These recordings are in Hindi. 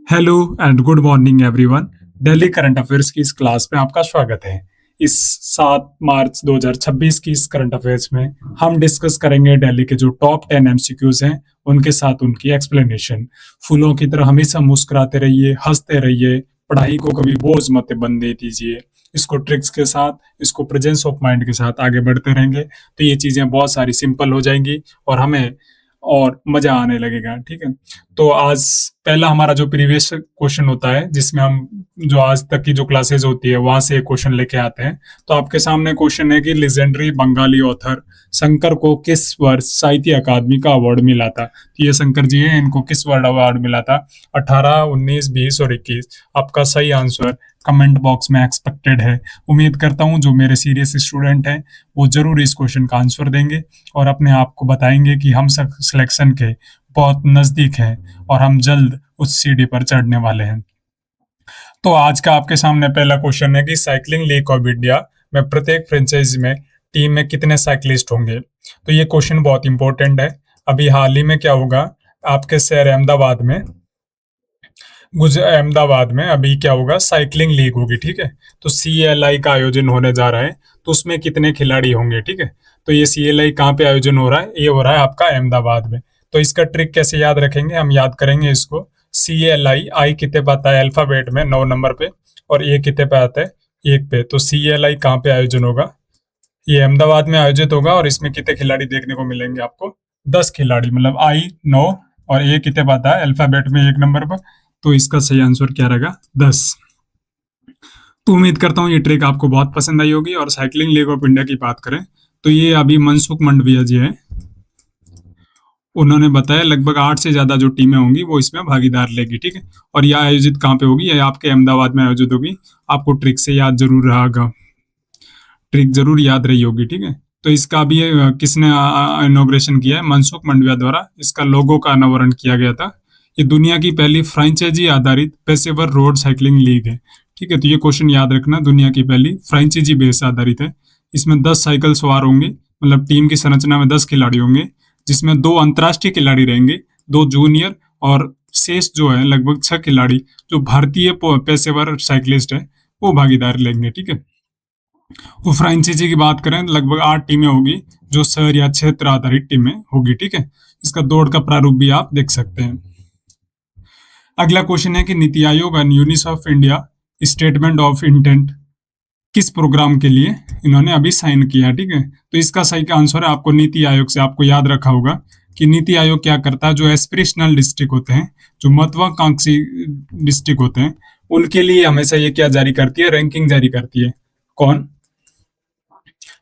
Hello and good morning everyone. Delhi current affairs की इस क्लास में आपका स्वागत है। इस 7 मार्च 2026 की इस करंट अफेयर्स में हम डिस्कस करेंगे दिल्ली के जो टॉप 10 एमसीक्यूज हैं उनके साथ उनकी एक्सप्लेनेशन। फूलों की तरह हमेशा मुस्कुराते रहिए, हंसते रहिए, पढ़ाई को कभी बोझ मत बनने दीजिए। इसको ट्रिक्स के साथ, इसको प्रेजेंस ऑफ माइंड के साथ आगे बढ़ते रहेंगे तो ये चीजें बहुत सारी सिंपल हो जाएंगी और मजा आने लगेगा। ठीक है, तो आज पहला हमारा जो प्रीवियस क्वेश्चन होता है जिसमें हम जो आज तक की जो क्लासेस होती है वहां से क्वेश्चन लेके आते हैं। तो आपके सामने क्वेश्चन है कि लेजेंडरी बंगाली ऑथर शंकर को किस वर्ष साहित्य अकादमी का अवार्ड मिला था। तो ये शंकर जी हैं, इनको किस वर्ड अवार्ड मिला था? 18, 19, 20 और 21। आपका सही आंसर कमेंट बॉक्स में एक्सपेक्टेड है। उम्मीद करता हूँ जो मेरे सीरियस स्टूडेंट हैं वो जरूर इस क्वेश्चन का आंसर देंगे और अपने आप को बताएंगे कि हम सिलेक्शन के बहुत नजदीक हैं और हम जल्द उस सीढ़ी पर चढ़ने वाले हैं। तो आज का आपके सामने पहला क्वेश्चन है कि साइकिलिंग लीग ऑफ इंडिया में प्रत्येक फ्रेंचाइजी में टीम में कितने साइकिलिस्ट होंगे। तो ये क्वेश्चन बहुत इंपॉर्टेंट है। अभी हाल ही में क्या होगा, आपके शहर अहमदाबाद में अभी क्या होगा, साइकिलिंग लीग होगी। ठीक है, तो CLI का आयोजन होने जा रहा है, तो उसमें कितने खिलाड़ी होंगे। ठीक है, तो ये CLI कहाँ पे आयोजन हो रहा है? ये हो रहा है आपका अहमदाबाद में। तो इसका ट्रिक कैसे याद रखेंगे? हम याद करेंगे इसको। CLI, आई कितने पे आता है अल्फाबेट में? 9 नंबर पे, और ए कितने पे आता है? 1 पे। तो CLI कहाँ पे आयोजन होगा? ये अहमदाबाद में आयोजित होगा और इसमें कितने खिलाड़ी देखने को मिलेंगे आपको? 10 खिलाड़ी, मतलब आई 9 और ए कितने पे आता है अल्फाबेट में 1 नंबर पर। तो इसका सही आंसर क्या रहेगा? 10। तो उम्मीद करता हूँ ये ट्रिक आपको बहुत पसंद आई होगी। और साइकिलिंग लीग ऑफ इंडिया की बात करें तो ये अभी मनसुख मंडविया जी हैं, उन्होंने बताया लगभग 8 से ज्यादा जो टीमें होंगी वो इसमें भागीदार लेगी। ठीक है, और यह आयोजित कहाँ पे होगी? यह आपके अहमदाबाद में आयोजित होगी। आपको ट्रिक से याद जरूर रहेगा, ट्रिक जरूर याद रही होगी। ठीक है, तो इसका भी किसने इनॉग्रेशन किया है? मनसुख मंडविया द्वारा इसका लोगो का अनावरण किया गया था। ये दुनिया की पहली फ्रेंचाइजी आधारित पेशेवर रोड साइकिलिंग लीग है। ठीक है, तो ये क्वेश्चन याद रखना, दुनिया की पहली फ्रेंचाइजी बेस आधारित है। इसमें 10 साइकिल सवार होंगे, मतलब टीम की संरचना में 10 खिलाड़ी होंगे, जिसमें 2 अंतर्राष्ट्रीय खिलाड़ी रहेंगे, 2 जूनियर, और शेष जो है लगभग 6 खिलाड़ी जो भारतीय पेशेवर साइकिलिस्ट है वो भागीदार लेंगे। ठीक है, वो फ्रेंचाइजी की बात करें तो लगभग 8 टीमें होगी जो शहर या क्षेत्र आधारित टीमें होगी। ठीक है, इसका दौड़ का प्रारूप भी आप देख सकते हैं। अगला क्वेश्चन है कि NITI Aayog and UNICEF of India statement of intent किस प्रोग्राम के लिए इन्होंने अभी साइन किया। ठीक है, तो इसका सही आंसर है आपको नीति आयोग से आपको याद रखा होगा कि नीति आयोग क्या करता है, जो एस्पिरेशनल डिस्ट्रिक्ट होते हैं, जो महत्वाकांक्षी डिस्ट्रिक्ट होते हैं, उनके लिए हमेशा ये क्या जारी करती है? रैंकिंग जारी करती है। कौन?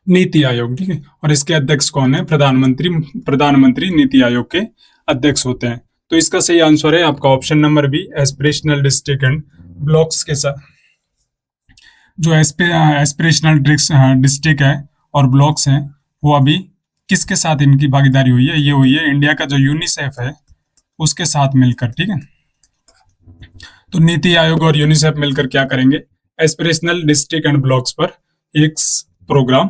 नीति आयोग। ठीक है, और इसके अध्यक्ष कौन है? प्रधानमंत्री नीति आयोग के अध्यक्ष होते हैं। तो इसका सही आंसर है आपका option number B, aspirational district and blocks के साथ। जो एस्पिरेशनल डिस्ट्रिक्ट है और ब्लॉक्स हैं वो अभी किसके साथ इनकी भागीदारी हुई है? ये हुई है इंडिया का जो यूनिसेफ है उसके साथ मिलकर। ठीक है, तो नीति आयोग और यूनिसेफ मिलकर क्या करेंगे? एस्पिरेशनल डिस्ट्रिक्ट एंड ब्लॉक्स पर एक प्रोग्राम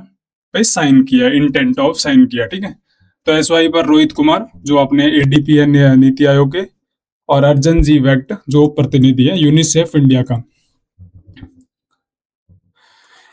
पे साइन किया, इंटेंट ऑफ साइन किया। ठीक है, तो SY पर रोहित कुमार जो अपने ADP है नीति आयोग के, और अर्जन जी वैक्ट जो प्रतिनिधि है यूनिसेफ इंडिया का।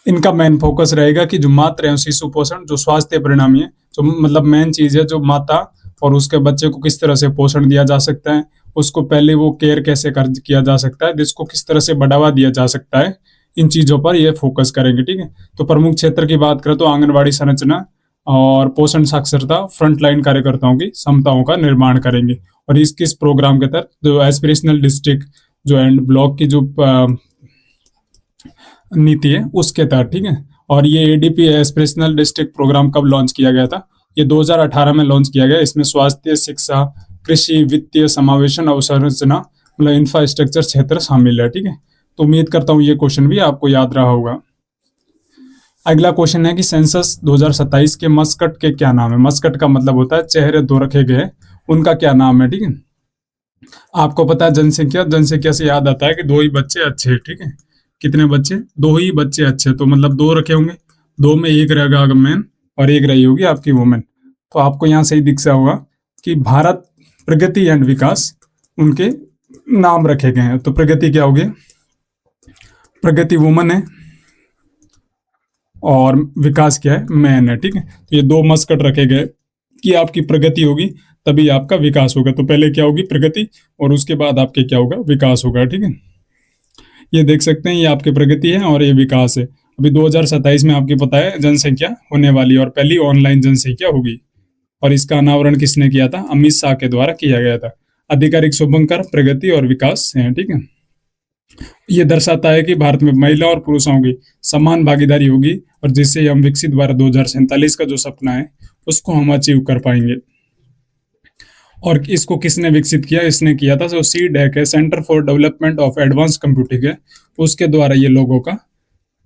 इनका मेन फोकस रहेगा कि जो मातृ एवं शिशु पोषण, जो स्वास्थ्य परिणामी है, जो मतलब मेन चीज है, जो माता और उसके बच्चे को किस तरह से पोषण दिया जा सकता है, उसको पहले वो केयर कैसे किया जा सकता है, जिसको किस तरह से बढ़ावा दिया जा सकता है, इन चीजों पर ये फोकस करेंगे। ठीक है, तो प्रमुख क्षेत्र की बात करें तो आंगनबाड़ी संरचना और पोषण साक्षरता, फ्रंटलाइन कार्यकर्ताओं की क्षमताओं का निर्माण करेंगे। और इस प्रोग्राम के तहत जो एस्पिरेशनल डिस्ट्रिक्ट जो एंड ब्लॉक की जो नीति है उसके तहत। ठीक है, और ये ADP एस्पिरेशनल डिस्ट्रिक्ट प्रोग्राम कब लॉन्च किया गया था? ये 2018 में लॉन्च किया गया। इसमें स्वास्थ्य, शिक्षा, कृषि, वित्तीय समावेशन, अवसंरचना, मतलब इंफ्रास्ट्रक्चर क्षेत्र शामिल है। ठीक है, तो उम्मीद करता हूँ ये क्वेश्चन भी आपको याद रहा होगा। अगला क्वेश्चन है कि सेंसस 2027 के मस्कट के क्या नाम है? मस्कट का मतलब होता है चेहरे दो रखे गए, उनका क्या नाम है? ठीक है, आपको पता है जनसंख्या, जनसंख्या से याद आता है कि 2 ही बच्चे अच्छे। ठीक है, कितने बच्चे? 2 ही बच्चे अच्छे, तो मतलब 2 रखे होंगे, 2 में एक रहेगा मैन और एक रही होगी आपकी वुमेन। तो आपको यहाँ सही दिख सा होगा कि भारत प्रगति एंड विकास उनके नाम रखे गए हैं। तो प्रगति क्या होगी, प्रगति वुमन है और विकास क्या है, मैन है। ठीक है, तो ये दो मस्कट रखे गए कि आपकी प्रगति होगी तभी आपका विकास होगा। तो पहले क्या होगी, प्रगति, और उसके बाद आपके क्या होगा, विकास होगा। ठीक है, ये देख सकते हैं, ये आपकी प्रगति है और ये विकास है। अभी 2027 में आपकी पता है जनसंख्या होने वाली है और पहली ऑनलाइन जनसंख्या होगी। और इसका अनावरण किसने किया था, अमित शाह के द्वारा किया गया था। आधिकारिक शुभंकर प्रगति और विकास है। ठीक है, ये दर्शाता है कि भारत में महिला और पुरुषों की समान भागीदारी होगी और जिससे हम विकसित भारत 2047 का जो सपना है उसको हम अचीव कर पाएंगे। और इसको किसने विकसित किया, इसने किया था जो सीडैक है, centre for development of advance computing है, उसके द्वारा ये लोगों का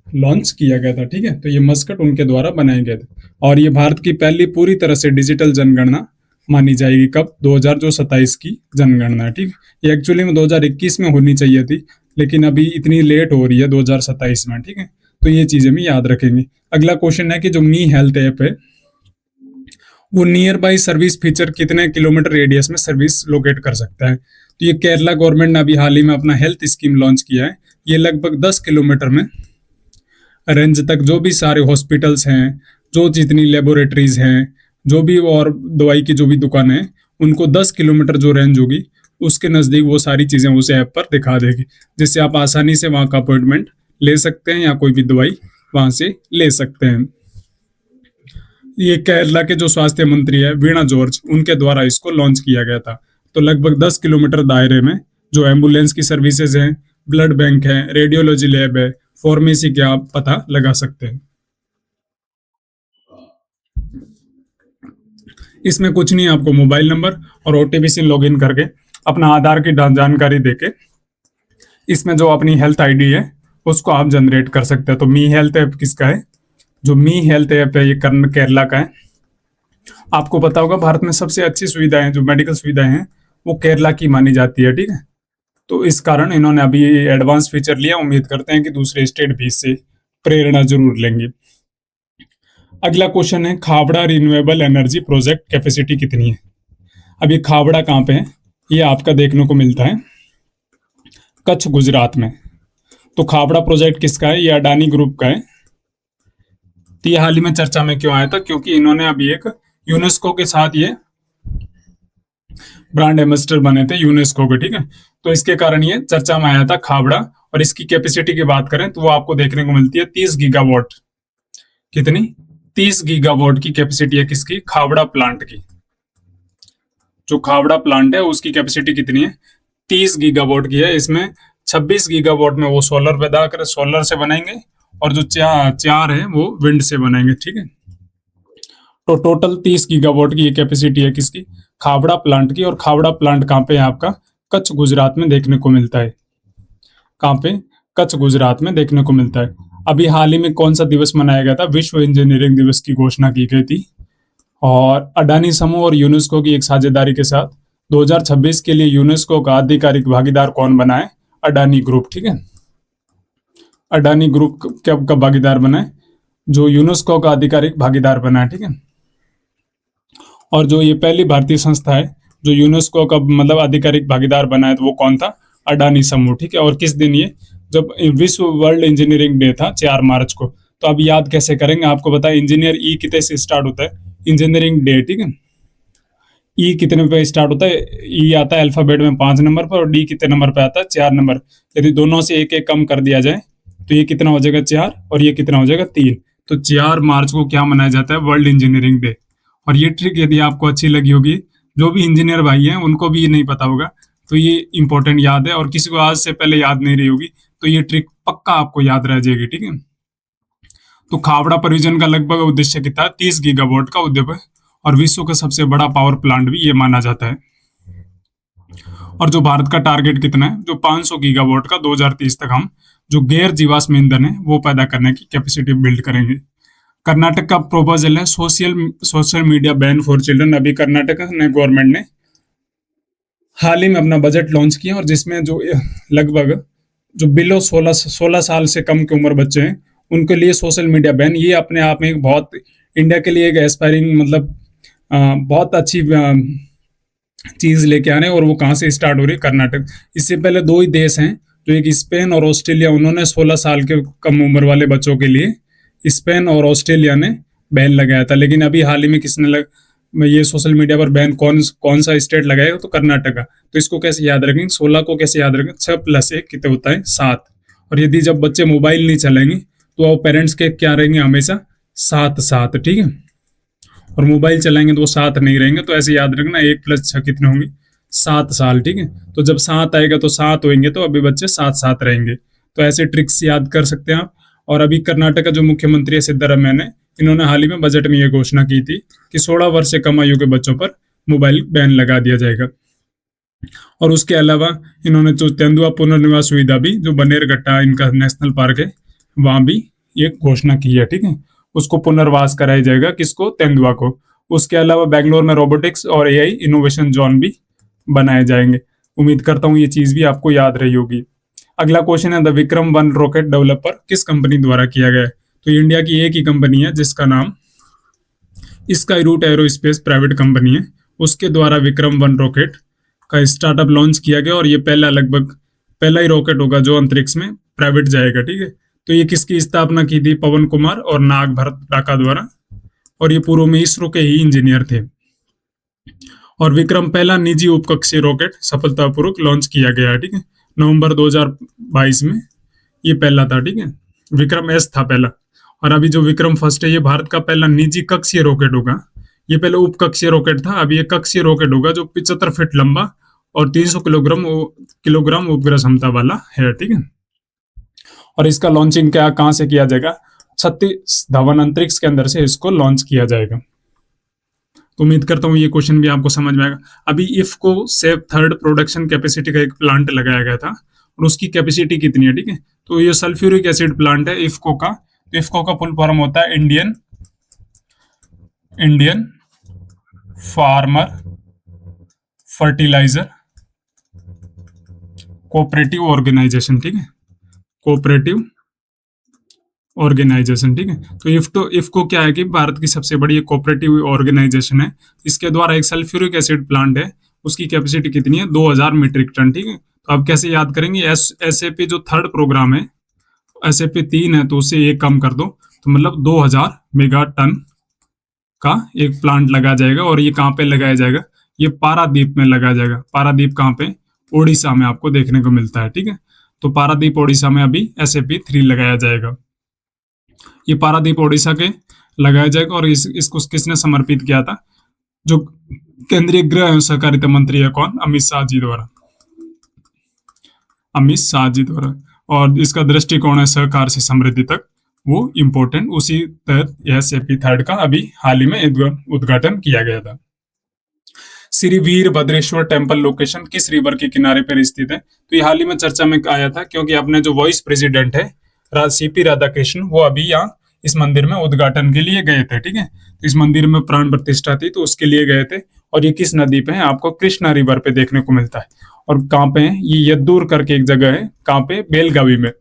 लॉन्च किया गया था। ठीक है, तो ये मस्कट उनके द्वारा बनाए गए थे। और ये भारत की पहली पूरी तरह से डिजिटल जनगणना मानी जाएगी, कब, 2027 की जनगणना। ठीक है, ये एक्चुअली में 2021 में होनी चाहिए थी, लेकिन अभी इतनी लेट हो रही है 2027 में। ठीक है, तो ये चीजें भी याद रखेंगे। अगला क्वेश्चन है कि जो मी हेल्थ ऐप है वो नियर बाई सर्विस फीचर कितने किलोमीटर रेडियस में सर्विस लोकेट कर सकता है। तो ये केरला गवर्नमेंट ने अभी हाल ही में अपना हेल्थ स्कीम लॉन्च किया है। ये लगभग 10 किलोमीटर में रेंज तक जो भी सारे हॉस्पिटल्स हैं, जो जितनी लेबोरेटरीज हैं, जो भी और दवाई की जो भी दुकानें हैं, उनको 10 किलोमीटर जो रेंज होगी उसके नज़दीक वो सारी चीज़ें उस ऐप पर दिखा देगी, जिससे आप आसानी से वहाँ का अपॉइंटमेंट ले सकते हैं या कोई भी दवाई वहाँ से ले सकते हैं। ये केरला के जो स्वास्थ्य मंत्री है वीणा जॉर्ज, उनके द्वारा इसको लॉन्च किया गया था। तो लगभग 10 किलोमीटर दायरे में जो एम्बुलेंस की सर्विसेज हैं, ब्लड बैंक है, रेडियोलॉजी लैब है, फार्मेसी के आप पता लगा सकते हैं। इसमें कुछ नहीं, आपको मोबाइल नंबर और ओटीपी से लॉगिन करके अपना आधार की जानकारी देके इसमें जो अपनी हेल्थ आईडी है उसको आप जनरेट कर सकते हैं। तो मी हेल्थ ऐप किसका है, जो मी हेल्थ ऐप है ये केरला का है। आपको पता होगा भारत में सबसे अच्छी सुविधाएं, जो मेडिकल सुविधाएं हैं, वो केरला की मानी जाती है। ठीक है, तो इस कारण इन्होंने अभी एडवांस फीचर लिया। उम्मीद करते हैं कि दूसरे स्टेट भी इससे प्रेरणा जरूर लेंगे। अगला क्वेश्चन है, Khavda renewable energy project capacity कितनी है। अब ये खावड़ा कहाँ पे है, ये आपका देखने को मिलता है कच्छ, गुजरात में। तो खावड़ा प्रोजेक्ट किसका है, ये अडानी ग्रुप का है। तो ये हाल ही में चर्चा में क्यों आया था, क्योंकि इन्होंने अभी एक यूनेस्को के साथ ये ब्रांड एम्बेसडर बने थे यूनेस्को के। ठीक है, तो इसके कारण ये चर्चा में आया था खावड़ा। और इसकी कैपेसिटी की बात करें तो वो आपको देखने को मिलती है 30 गीगावाट। कितनी, 30 गीगावाट की कैपेसिटी है किसकी, खावड़ा प्लांट की। जो खावड़ा प्लांट है उसकी कैपेसिटी कितनी है, 30 गीगावाट की है। इसमें 26 गीगावाट में वो सोलर पैदा कर, सोलर से बनाएंगे, और जो चार है वो विंड से बनाएंगे। ठीक है, तो टोटल 30 गीगावाट की ये कैपेसिटी है किसकी, खावड़ा प्लांट की। और खावड़ा प्लांट कहाँ पे है आपका, कच्छ, गुजरात में देखने को मिलता है। कहाँ पे, कच्छ, गुजरात में देखने को मिलता है। अभी हाल ही में कौन सा दिवस मनाया गया था, विश्व इंजीनियरिंग दिवस की घोषणा की गई थी। और अडानी समूह और यूनेस्को की एक साझेदारी के साथ 2026 के लिए यूनेस्को का आधिकारिक भागीदार कौन बना है, अडानी ग्रुप। ठीक है, अडानी ग्रुप कब का भागीदार बना है, जो यूनेस्को का आधिकारिक भागीदार बना है। ठीक है, और जो ये पहली भारतीय संस्था है जो यूनेस्को का मतलब आधिकारिक भागीदार बना है, तो वो कौन था, अडानी समूह। ठीक है, और किस दिन ये, जब विश्व वर्ल्ड इंजीनियरिंग डे था 4 मार्च को। तो अब याद कैसे करेंगे, आपको पता है इंजीनियर ई कितने से स्टार्ट होता है, इंजीनियरिंग डे। ठीक है, ई कितने पे स्टार्ट होता है, ई आता है अल्फाबेट में 5 नंबर पर, और डी कितने नंबर पे आता है, 4 नंबर। यदि दोनों से एक एक कम कर दिया जाए तो ये कितना हो जाएगा, 4, और ये कितना हो जाएगा, 3। तो 4 मार्च को क्या मनाया जाता है, वर्ल्ड इंजीनियरिंग डे। और ये ट्रिक यदि आपको अच्छी लगी होगी, जो भी इंजीनियर भाई हैं उनको भी ये नहीं पता होगा, तो ये इंपॉर्टेंट याद है। और किसी को आज से पहले याद नहीं रही होगी तो ये ट्रिक पक्का आपको याद रह जाएगी। ठीक है, तो खावड़ा परियोजना का लगभग उद्देश्य कितना है, 30 गीगावाट का उद्योग है, और विश्व का सबसे बड़ा पावर प्लांट भी ये माना जाता है। और जो भारत का टारगेट कितना है, जो 500 गीगावाट का 2030 तक हम जो गैर जीवाश्म ईंधन है वो पैदा करने की कैपेसिटी बिल्ड करेंगे। कर्नाटक का प्रोपोजल है social media ban for children. अभी कर्नाटक ने गवर्नमेंट ने हाल ही में अपना बजट लॉन्च किया, और जिसमें जो लगभग जो बिलो 16 साल से कम की उम्र बच्चे हैं उनके लिए सोशल मीडिया बैन, ये अपने आप में एक बहुत इंडिया के लिए एक एस्पायरिंग मतलब बहुत अच्छी चीज लेके आ रहे हैं, और वो कहाँ से स्टार्ट हो रही है, कर्नाटक। इससे पहले दो ही देश हैं, जो एक स्पेन और ऑस्ट्रेलिया, उन्होंने 16 साल के कम उम्र वाले बच्चों के लिए, स्पेन और ऑस्ट्रेलिया ने बैन लगाया था। लेकिन अभी हाल ही में किसने ये सोशल मीडिया पर बैन कौन कौन सा स्टेट लगाएगा, तो कर्नाटक का। तो इसको कैसे याद रखेंगे, 16 को कैसे याद रखेंगे, 6+1 कितने होता है, 7। और यदि जब बच्चे मोबाइल नहीं चलाएंगे तो वो पेरेंट्स के क्या रहेंगे, हमेशा 7 7, ठीक है। और मोबाइल चलाएंगे तो वो 7 नहीं रहेंगे। तो ऐसे याद रखना, 1+6 कितने होंगे, 7 साल, ठीक है। तो जब 7 आएगा तो 7 होंगे, तो अभी बच्चे 7 7 रहेंगे। तो ऐसे ट्रिक्स याद कर सकते हैं आप। और अभी कर्नाटक का जो मुख्यमंत्री है सिद्धरामैया ने, इन्होंने हाल ही में बजट में ये घोषणा की थी कि 16 वर्ष से कम आयु के बच्चों पर मोबाइल बैन लगा दिया जाएगा। और उसके अलावा इन्होंने जो तेंदुआ पुनर्निवास सुविधा भी, जो बनेरघट्टा इनका नेशनल पार्क है, वहां भी ये घोषणा की है, ठीक है। उसको पुनर्वास कराया जाएगा, किसको, तेंदुआ को। उसके अलावा बेंगलोर में रोबोटिक्स और एआई इनोवेशन जोन भी बनाए जाएंगे। उम्मीद करता हूँ ये चीज भी आपको याद रही होगी। अगला क्वेश्चन है, द विक्रम 1 रॉकेट डेवलपर किस कंपनी द्वारा किया गया है। तो इंडिया की एक ही कंपनी है जिसका नाम Skyroot Aerospace private company है, उसके द्वारा विक्रम 1 रॉकेट का स्टार्टअप लॉन्च किया गया। और ये पहला ही रॉकेट होगा जो अंतरिक्ष में प्राइवेट जाएगा, ठीक है। तो ये किसकी स्थापना की थी, पवन कुमार और नाग भरत टाका द्वारा। और ये पूर्व में इसरो के ही इंजीनियर थे। और विक्रम पहला निजी उपकक्षीय रॉकेट सफलतापूर्वक लॉन्च किया गया है, ठीक है, नवंबर 2022 में। ये पहला था, ठीक है, विक्रम एस था पहला। और अभी जो विक्रम फर्स्ट है, ये भारत का पहला निजी कक्षीय रॉकेट होगा। ये पहले उपकक्षीय रॉकेट था, अब ये कक्षीय रॉकेट होगा, जो 75 फीट लंबा और 300 किलोग्राम उपग्रह क्षमता वाला है, ठीक है। और इसका लॉन्चिंग कहाँ से किया जाएगा, सतीश धवन अंतरिक्ष के अंदर से इसको लॉन्च किया जाएगा। तो उम्मीद करता हूँ ये क्वेश्चन भी आपको समझ में आएगा। अभी इफ्को से थर्ड प्रोडक्शन कैपेसिटी का एक प्लांट लगाया गया था, और उसकी कैपेसिटी कितनी है, ठीक है। तो ये सल्फ्यूरिक एसिड प्लांट है इफ्को का। तो इफ्को का फुल फॉर्म होता है Indian farmer fertiliser cooperative organisation, ठीक है, कोऑपरेटिव ऑर्गेनाइजेशन, ठीक है। तो इफ्को क्या है कि भारत की सबसे बड़ी कोऑपरेटिव ऑर्गेनाइजेशन है। इसके द्वारा एक सल्फ्यूरिक एसिड प्लांट है, उसकी कैपेसिटी कितनी है, 2000 मीट्रिक टन, ठीक है। तो आप कैसे याद करेंगे, एसएपी जो थर्ड प्रोग्राम है, एसएपी 3 है, तो उससे एक कम कर दो, तो मतलब 2000 मेगा टन का एक प्लांट लगा जाएगा। और ये कहाँ पे लगाया जाएगा, ये पारादीप में लगाया जाएगा। पारादीप कहाँ पे, ओडिशा में आपको देखने को मिलता है, ठीक है। तो पारादीप ओडिशा में अभी एसएपी 3 लगाया जाएगा। ये पारादीप ओडिशा के लगाया जाएगा। और इसको किसने समर्पित किया था, जो केंद्रीय गृह एवं सहकारिता मंत्री है, कौन, अमित शाह जी द्वारा। अमित शाह जी द्वारा। और इसका दृष्टिकोण है सहकार से समृद्धि तक, वो इम्पोर्टेंट। उसी तहत एसएपी 3 का अभी हाल ही में उद्घाटन किया गया था। श्री वीरभद्रेश्वर टेम्पल लोकेशन किस रिवर के किनारे पर स्थित है। तो ये हाल ही में चर्चा में आया था, क्योंकि अपने जो वाइस प्रेसिडेंट है सीपी राधाकृष्ण, वो अभी यहाँ इस मंदिर में उद्घाटन के लिए गए थे, ठीक है। तो इस मंदिर में प्राण प्रतिष्ठा थी, तो उसके लिए गए थे। और ये किस नदी पे है, आपको कृष्णा रिवर पे देखने को मिलता है। और कहाँ पे है, ये यद्दूर करके एक जगह है, कहाँ पे, बेलगावी में,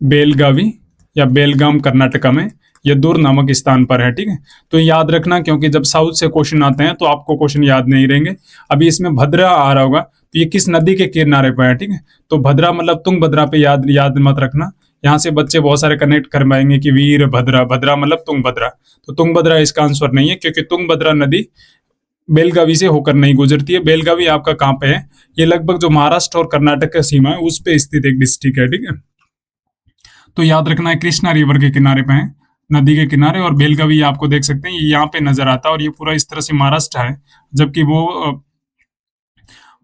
बेलगावी या बेलगाम कर्नाटका में यद्दूर नामक स्थान पर है, ठीक है। तो याद रखना, क्योंकि जब साउथ से क्वेश्चन आते हैं तो आपको क्वेश्चन याद नहीं रहेंगे। अभी इसमें भद्रा आ रहा होगा, तो ये किस नदी के किनारे पर है, ठीक है। तो भद्रा मतलब तुंगभद्रा पे याद मत रखना। यहाँ से बच्चे बहुत सारे कनेक्ट कर पाएंगे कि वीर भद्रा, भद्रा मतलब तुंगभद्रा। तो तुंगभद्रा इसका आंसर नहीं है, क्योंकि तुंगभद्रा नदी बेलगावी से होकर नहीं गुजरती है। बेलगावी आपका कहाँ पे है, ये लगभग जो महाराष्ट्र और कर्नाटक का सीमा है उस पे स्थित एक डिस्ट्रिक्ट है, ठीक है। तो याद रखना है, कृष्णा रिवर के किनारे पे है, नदी के किनारे। और बेलगावी आपको देख सकते हैं, ये यहाँ पे नजर आता है। और ये पूरा इस तरह से महाराष्ट्र है, जबकि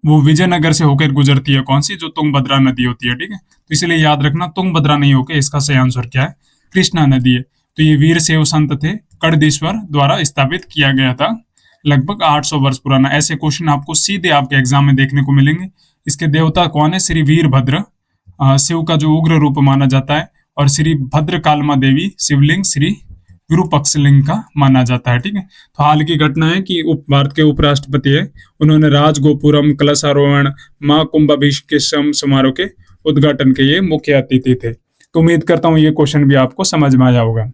वो विजयनगर से होकर गुजरती है, कौन सी, जो तुंगभद्रा नदी होती है, ठीक है। तो इसलिए याद रखना, तुंगभद्रा नहीं होकर इसका सही आंसर क्या है, कृष्णा नदी है। तो ये वीर शैव संत थे, कड़दीश्वर द्वारा स्थापित किया गया था, लगभग 800 वर्ष पुराना। ऐसे क्वेश्चन आपको सीधे आपके एग्जाम में देखने को मिलेंगे। इसके देवता कौन है, श्री वीरभद्र, शिव का जो उग्र रूप माना जाता है। और श्री भद्रकालमा देवी शिवलिंग श्री विरूपाक्षलिंग का माना जाता है, ठीक है। तो हाल की घटना है कि भारत के उपराष्ट्रपति है, उन्होंने राजगोपुरम कलशारोहण मां कुंभाभिषेकम समारोह के उद्घाटन के ये मुख्य अतिथि थे। तो उम्मीद करता हूँ ये क्वेश्चन भी आपको समझ में आया होगा।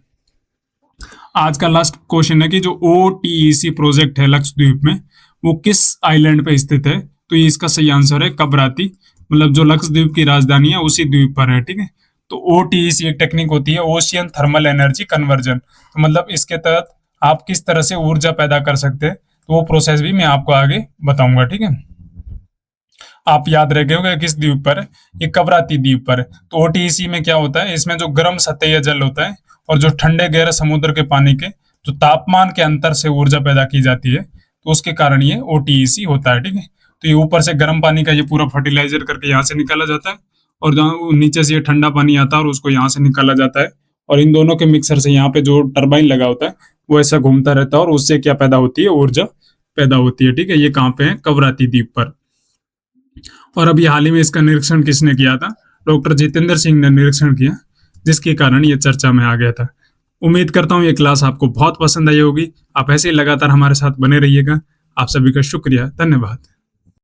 आज का लास्ट क्वेश्चन है कि जो OTEC प्रोजेक्ट है लक्षद्वीप में, वो किस आइलैंड पे स्थित है? तो ये इसका सही आंसर है कवराती, मतलब जो लक्षद्वीप की राजधानी है उसी द्वीप पर है, ठीक है। तो ओटीईसी एक टेक्निक होती है, ओशियन थर्मल एनर्जी कन्वर्जन, तो मतलब इसके तहत आप किस तरह से ऊर्जा पैदा कर सकते हैं, तो वो प्रोसेस भी मैं आपको आगे बताऊंगा, ठीक है। आप याद रख गए होंगे किस द्वीप पर है, ये कवराती द्वीप पर है। तो ओटीईसी में क्या होता है, इसमें जो गर्म सतही जल होता है और जो ठंडे गहरे समुद्र के पानी के जो तापमान के अंतर से ऊर्जा पैदा की जाती है, तो उसके कारण ये ओटीईसी होता है, ठीक है। तो ये ऊपर से गर्म पानी का ये पूरा फर्टिलाइजर करके यहाँ से निकाला जाता है, और जहाँ नीचे से ये ठंडा पानी आता है और उसको यहाँ से निकाला जाता है, और इन दोनों के मिक्सर से यहाँ पे जो टरबाइन लगा होता है वो ऐसा घूमता रहता है, और उससे क्या पैदा होती है, ऊर्जा पैदा होती है, ठीक है। ये कहाँ पे है, कवराती द्वीप पर। और अभी हाल ही में इसका निरीक्षण किसने किया था? डॉक्टर जितेंद्र सिंह ने निरीक्षण किया, जिसके कारण ये चर्चा में आ गया था। उम्मीद करता हूँ ये क्लास आपको बहुत पसंद आई होगी। आप ऐसे ही लगातार हमारे साथ बने रहिएगा। आप सभी का शुक्रिया, धन्यवाद।